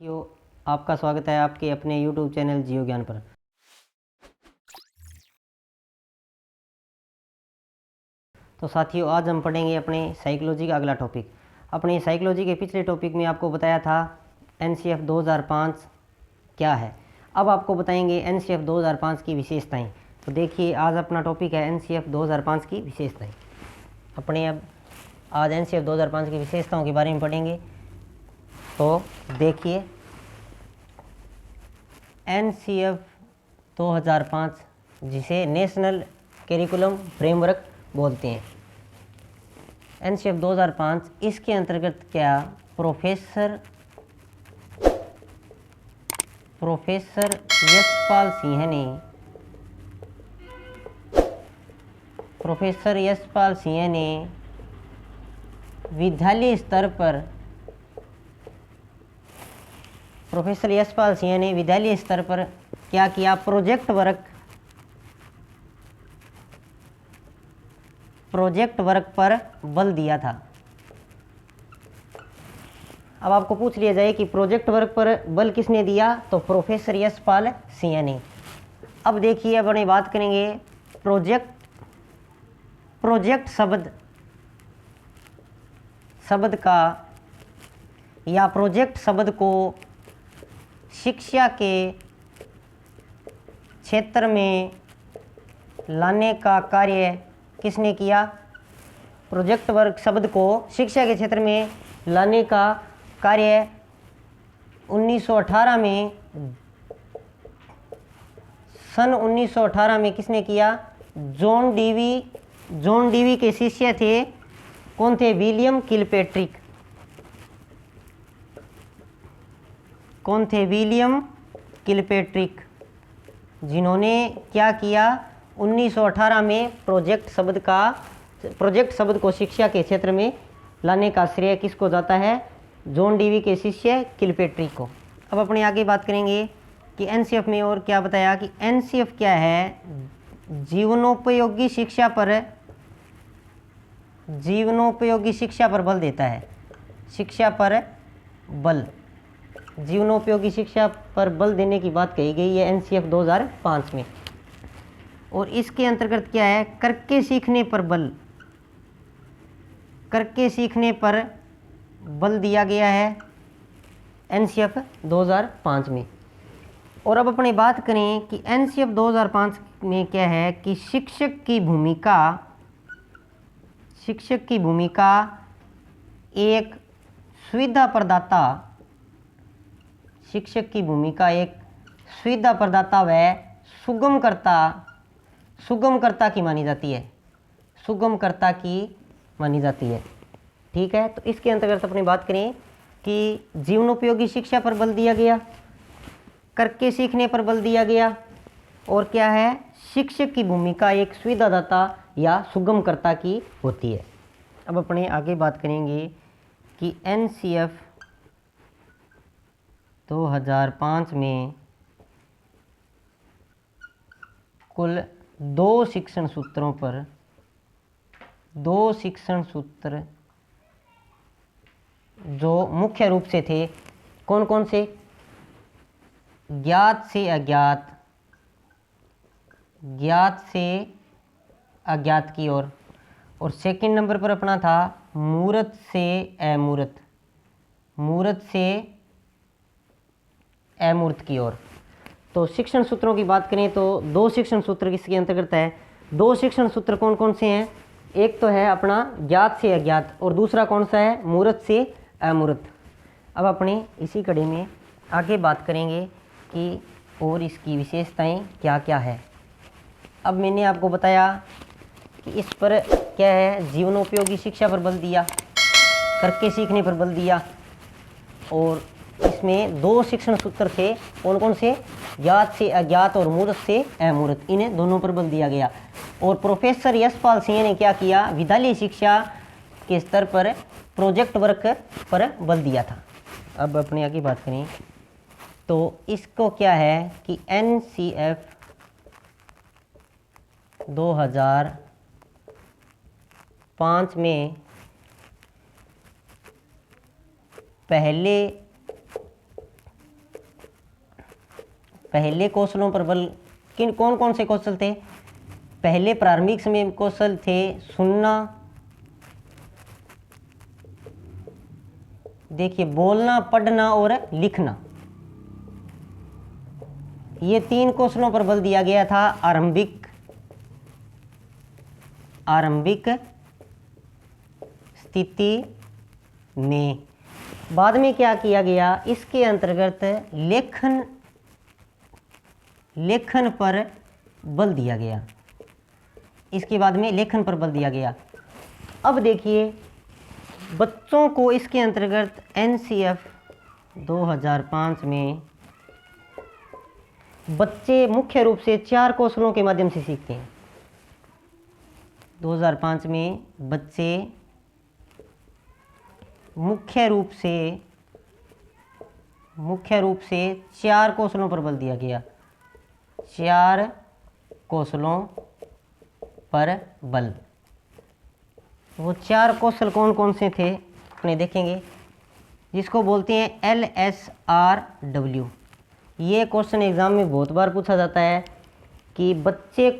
यो आपका स्वागत है आपके अपने YouTube चैनल जियो ज्ञान पर। तो साथियों, आज हम पढ़ेंगे अपने साइकोलॉजी का अगला टॉपिक। अपने साइकोलॉजी के पिछले टॉपिक में आपको बताया था NCF 2005 क्या है। अब आपको बताएंगे NCF 2005 की विशेषताएं। तो देखिए, आज अपना टॉपिक है NCF 2005 की विशेषताएं। अपने अब आज NCF 2005 की विशेषताओं के बारे में पढ़ेंगे। तो देखिए, NCF 2005 जिसे नेशनल करिकुलम फ्रेमवर्क बोलते हैं। NCF 2005 इसके अंतर्गत क्या प्रोफेसर यशपाल सिंह ने विद्यालय स्तर पर क्या किया, प्रोजेक्ट वर्क पर बल दिया था। अब आपको पूछ लिया जाए कि प्रोजेक्ट वर्क पर बल किसने दिया, तो प्रोफेसर यशपाल सिंह ने। अब देखिए, अब अपनी बात करेंगे प्रोजेक्ट शब्द का या प्रोजेक्ट शब्द को शिक्षा के क्षेत्र में लाने का कार्य किसने किया। प्रोजेक्ट वर्क शब्द को शिक्षा के क्षेत्र में लाने का कार्य 1918 में किसने किया। जॉन डीवी के शिष्य थे। कौन थे, विलियम किलपेट्रिक, जिन्होंने क्या किया, 1918 में प्रोजेक्ट शब्द को शिक्षा के क्षेत्र में लाने का श्रेय किसको जाता है, जॉन डीवी के शिष्य किलपेट्रिक को। अब अपने आगे बात करेंगे कि NCF में और क्या बताया कि NCF क्या है, जीवनोपयोगी शिक्षा पर बल देता है। जीवनोपयोगी शिक्षा पर बल देने की बात कही गई है NCF 2005 में। और इसके अंतर्गत क्या है, करके सीखने पर बल दिया गया है NCF 2005 में। और अब अपनी बात करें कि NCF 2005 में क्या है कि शिक्षक की भूमिका एक सुविधा प्रदाता व सुगमकर्ता की मानी जाती है। ठीक है, तो इसके अंतर्गत अपनी बात करें कि जीवनोपयोगी शिक्षा पर बल दिया गया, करके सीखने पर बल दिया गया, और क्या है, शिक्षक की भूमिका एक सुविधादाता या सुगमकर्ता की होती है। अब अपने आगे बात करेंगे कि NCF 2005 में कुल दो शिक्षण सूत्र जो मुख्य रूप से थे, कौन कौन से, ज्ञात से अज्ञात की ओर, और सेकंड नंबर पर अपना था मूर्त से अमूर्त की ओर। तो शिक्षण सूत्रों की बात करें तो दो शिक्षण सूत्र किसके अंतर्गत है, दो शिक्षण सूत्र कौन कौन से हैं, एक तो है अपना ज्ञात से अज्ञात और दूसरा कौन सा है, मूर्त से अमूर्त। अब अपने इसी कड़ी में आगे बात करेंगे कि और इसकी विशेषताएं क्या क्या है। अब मैंने आपको बताया कि इस पर क्या है, जीवनोपयोगी शिक्षा पर बल दिया, करके सीखने पर बल दिया, और इसमें दो शिक्षण सूत्र थे, कौन कौन से, ज्ञात से अज्ञात और मूर्त से अमूर्त, इन्हें दोनों पर बल दिया गया। और प्रोफेसर यशपाल सिंह ने क्या किया, विद्यालय शिक्षा के स्तर पर प्रोजेक्ट वर्क पर बल दिया था। अब अपने आगे बात करें तो इसको क्या है कि NCF 2005 में पहले कौशलों पर बल किन कौन कौन से कौशल थे? पहले प्रारंभिक समय कौशल थे सुनना, देखिए बोलना, पढ़ना और लिखना। ये 3 कौशलों पर बल दिया गया था आरंभिक स्थिति में। बाद में क्या किया गया? इसके अंतर्गत लेखन पर बल दिया गया। इसके बाद में लेखन पर बल दिया गया। अब देखिए बच्चों को इसके अंतर्गत एनसीएफ 2005 में बच्चे मुख्य रूप से 4 कौशलों के माध्यम से सीखते हैं। 2005 में बच्चे मुख्य रूप से 4 कौशलों पर बल दिया गया। 4 कौशलों पर बल। वो 4 कौशल कौन कौन से थे अपने देखेंगे, जिसको बोलते हैं LSRW। ये क्वेश्चन एग्जाम में बहुत बार पूछा जाता है कि बच्चे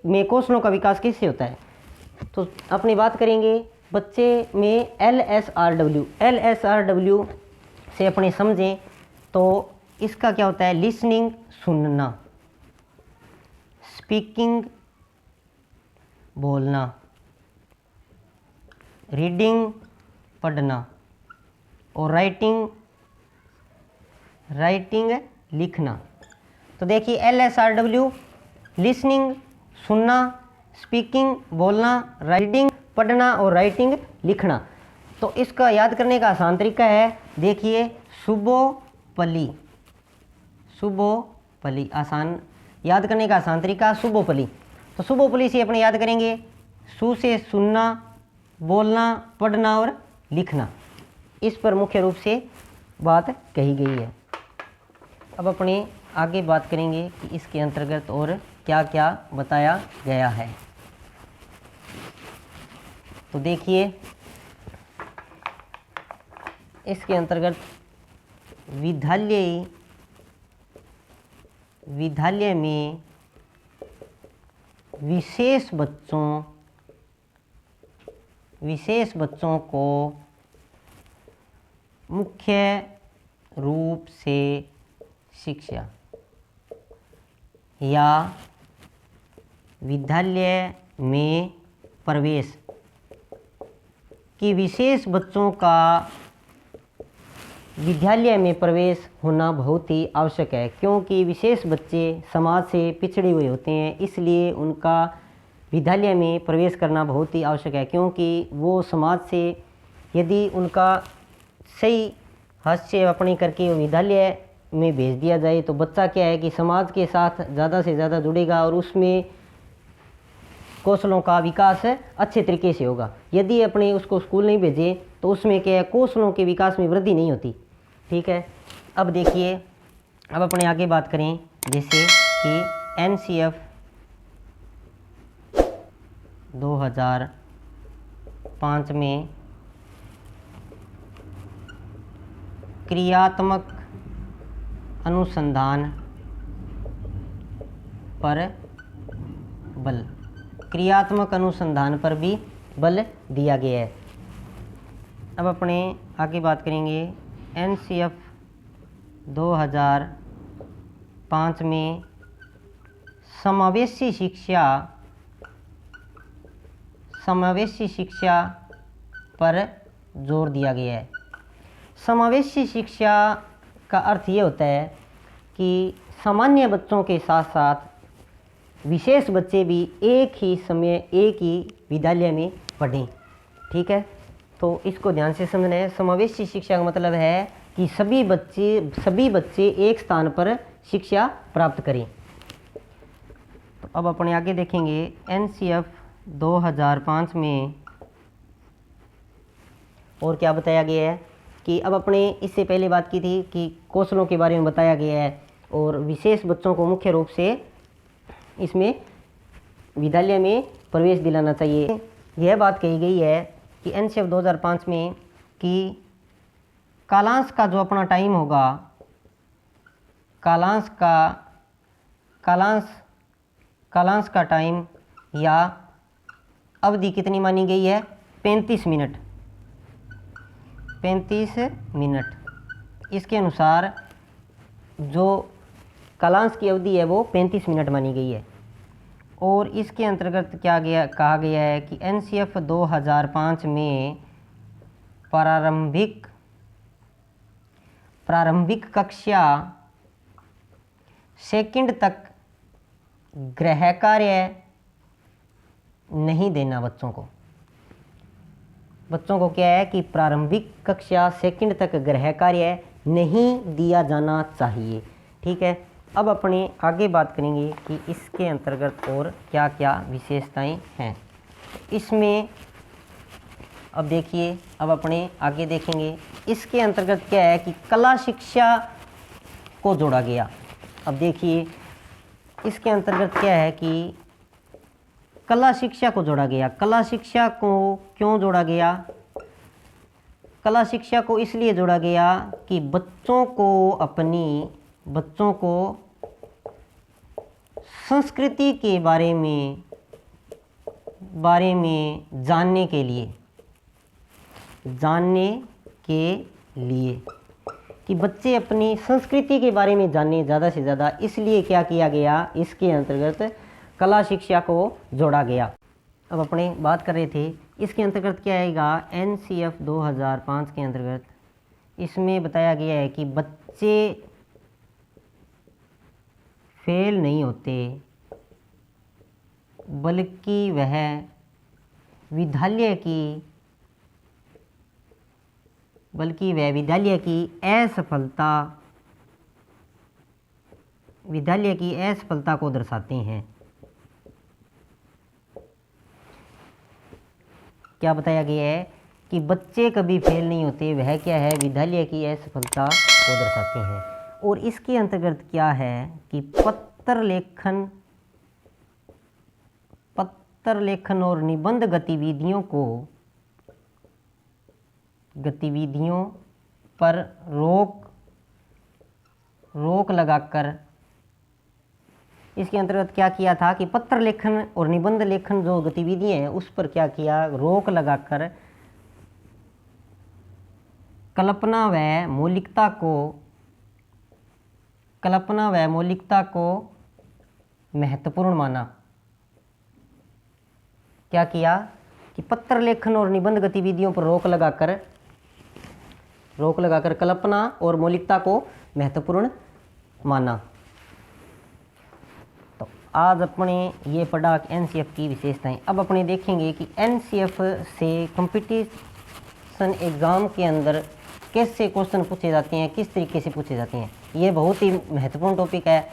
में कौशलों का विकास कैसे होता है। तो अपनी बात करेंगे बच्चे में LSRW से अपने समझें तो इसका क्या होता है? लिसनिंग सुनना, स्पीकिंग बोलना, रीडिंग पढ़ना और राइटिंग लिखना। तो देखिए LSRW लिसनिंग सुनना, स्पीकिंग बोलना, रीडिंग पढ़ना और राइटिंग लिखना। तो इसका याद करने का आसान तरीका है, देखिए शुभोपली आसान याद करने का आसान तरीका शुभोपली। तो शुभोपली से अपने याद करेंगे सु से सुनना, बोलना, पढ़ना और लिखना। इस पर मुख्य रूप से बात कही गई है। अब अपने आगे बात करेंगे कि इसके अंतर्गत और क्या क्या बताया गया है। तो देखिए इसके अंतर्गत विद्यालय में विशेष बच्चों को मुख्य रूप से शिक्षा या विद्यालय में प्रवेश कि विशेष बच्चों का विद्यालय में प्रवेश होना बहुत ही आवश्यक है, क्योंकि विशेष बच्चे समाज से पिछड़े हुए होते हैं, इसलिए उनका विद्यालय में प्रवेश करना बहुत ही आवश्यक है। क्योंकि वो समाज से यदि उनका सही हास्य अपनी करके विद्यालय में भेज दिया जाए तो बच्चा क्या है कि समाज के साथ ज़्यादा से ज़्यादा जुड़ेगा और उसमें कौशलों का विकास अच्छे तरीके से होगा। यदि अपने उसको स्कूल नहीं भेजे तो उसमें क्या है, कौशलों के विकास में वृद्धि नहीं होती। ठीक है, अब देखिए अब अपने आगे बात करें, जैसे कि एनसीएफ 2005 में क्रियात्मक अनुसंधान पर बल, क्रियात्मक अनुसंधान पर भी बल दिया गया है। अब अपने आगे बात करेंगे एनसीएफ 2005 में समावेशी शिक्षा पर जोर दिया गया है। समावेशी शिक्षा का अर्थ ये होता है कि सामान्य बच्चों के साथ साथ विशेष बच्चे भी एक ही समय एक ही विद्यालय में पढ़ें। ठीक है, तो इसको ध्यान से समझना है। समावेशी शिक्षा का मतलब है कि सभी बच्चे एक स्थान पर शिक्षा प्राप्त करें। तो अब अपने आगे देखेंगे एनसीएफ 2005 में और क्या बताया गया है कि अब अपने इससे पहले बात की थी कि कौशलों के बारे में बताया गया है और विशेष बच्चों को मुख्य रूप से इसमें विद्यालय में प्रवेश दिलाना चाहिए। यह बात कही गई है कि एनसीएफ 2005 में कि कालांश का जो अपना टाइम होगा कालांश का टाइम या अवधि कितनी मानी गई है? 35 मिनट। 35 मिनट। इसके अनुसार जो कालांश की अवधि है वो 35 मिनट मानी गई है। और इसके अंतर्गत कहा गया है कि एनसीएफ 2005 में प्रारंभिक कक्षा सेकंड तक गृह कार्य नहीं देना बच्चों को क्या है कि प्रारंभिक कक्षा सेकंड तक गृह कार्य नहीं दिया जाना चाहिए। ठीक है, अब अपने आगे बात करेंगे कि इसके अंतर्गत और क्या क्या विशेषताएं हैं इसमें। अब देखिए, अब अपने आगे देखेंगे इसके अंतर्गत क्या है कि कला शिक्षा को जोड़ा गया। अब देखिए इसके अंतर्गत क्या है कि कला शिक्षा को जोड़ा गया। कला शिक्षा को क्यों जोड़ा गया? कला शिक्षा को इसलिए जोड़ा गया कि बच्चों को संस्कृति के बारे में जानने के लिए कि बच्चे अपनी संस्कृति के बारे में जाने ज़्यादा से ज़्यादा, इसलिए क्या किया गया, इसके अंतर्गत कला शिक्षा को जोड़ा गया। अब अपने बात कर रहे थे इसके अंतर्गत क्या आएगा, एनसीएफ 2005 के अंतर्गत इसमें बताया गया है कि बच्चे फेल नहीं होते बल्कि वह विद्यालय की असफलता को दर्शाते हैं। क्या बताया गया है कि बच्चे कभी फेल नहीं होते, वह क्या है, विद्यालय की असफलता को दर्शाते हैं। और इसके अंतर्गत क्या है कि पत्र लेखन और निबंध गतिविधियों पर रोक लगाकर, इसके अंतर्गत क्या किया था कि पत्र लेखन और निबंध लेखन जो गतिविधियां हैं उस पर क्या किया, रोक लगाकर कल्पना व मौलिकता को महत्वपूर्ण माना। क्या किया कि पत्र लेखन और निबंध गतिविधियों पर रोक लगाकर कल्पना और मौलिकता को महत्वपूर्ण माना। तो आज अपने ये पढ़ा एनसीएफ की विशेषताएं। अब अपने देखेंगे कि एनसीएफ से कंपटीशन एग्ज़ाम के अंदर कैसे क्वेश्चन पूछे जाते हैं, किस तरीके से पूछे जाते हैं। ये बहुत ही महत्वपूर्ण टॉपिक है।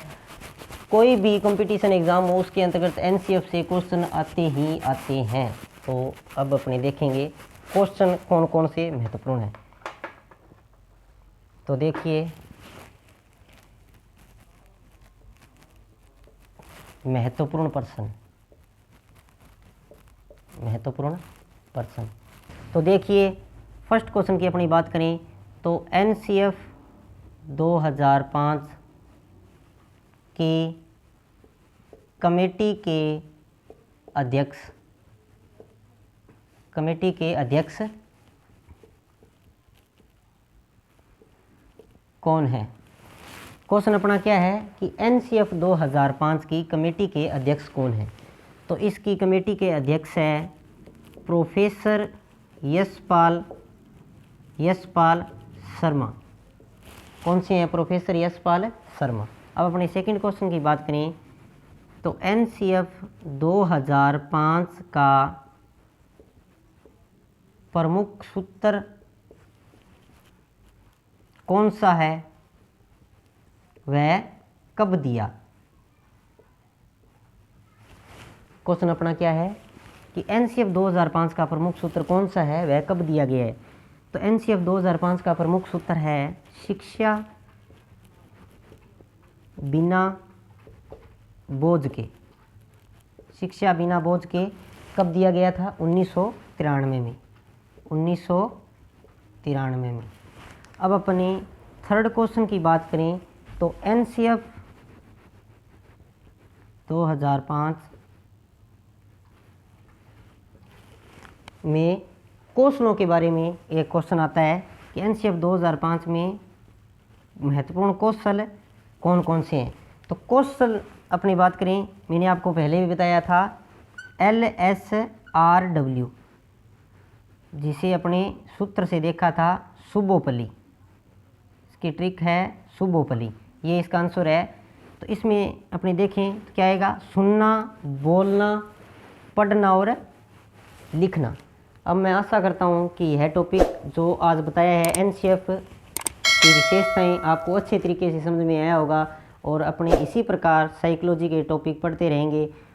कोई भी कंपटीशन एग्ज़ाम हो उसके अंतर्गत एनसीएफ से क्वेश्चन आते हैं। तो अब अपने देखेंगे क्वेश्चन कौन कौन से महत्वपूर्ण हैं। तो देखिए, महत्वपूर्ण प्रश्न। तो देखिए, फर्स्ट क्वेश्चन की अपनी बात करें तो एनसीएफ 2005 की कमेटी के अध्यक्ष कौन है? क्वेश्चन अपना क्या है कि एनसीएफ 2005 की कमेटी के अध्यक्ष कौन है? तो इसकी कमेटी के अध्यक्ष है प्रोफेसर यशपाल शर्मा। कौन से हैं? प्रोफेसर यशपाल शर्मा। अब अपने सेकंड क्वेश्चन की बात करें तो एनसीएफ 2005 का प्रमुख सूत्र कौन सा है, वह कब दिया? क्वेश्चन अपना क्या है कि एनसीएफ 2005 का प्रमुख सूत्र कौन सा है, वह कब दिया गया है? तो एनसीएफ 2005 का प्रमुख सूत्र है शिक्षा बिना बोझ के। शिक्षा बिना बोझ के कब दिया गया था? 1993 में। अब अपने थर्ड क्वेश्चन की बात करें तो NCF 2005 में क्वेश्चनों के बारे में एक क्वेश्चन आता है कि NCF 2005 में महत्वपूर्ण कौशल कौन कौन से हैं। तो कौशल अपनी बात करें, मैंने आपको पहले भी बताया था LSRW, जिसे अपने सूत्र से देखा था सुबोपली, इसकी ट्रिक है सुबोपली, ये इसका आंसर है। तो इसमें अपने देखें तो क्या आएगा, सुनना, बोलना, पढ़ना और लिखना। अब मैं आशा करता हूँ कि यह टॉपिक जो आज बताया है NCF की विशेषताएं आपको अच्छे तरीके से समझ में आया होगा और अपने इसी प्रकार साइकोलॉजी के टॉपिक पढ़ते रहेंगे।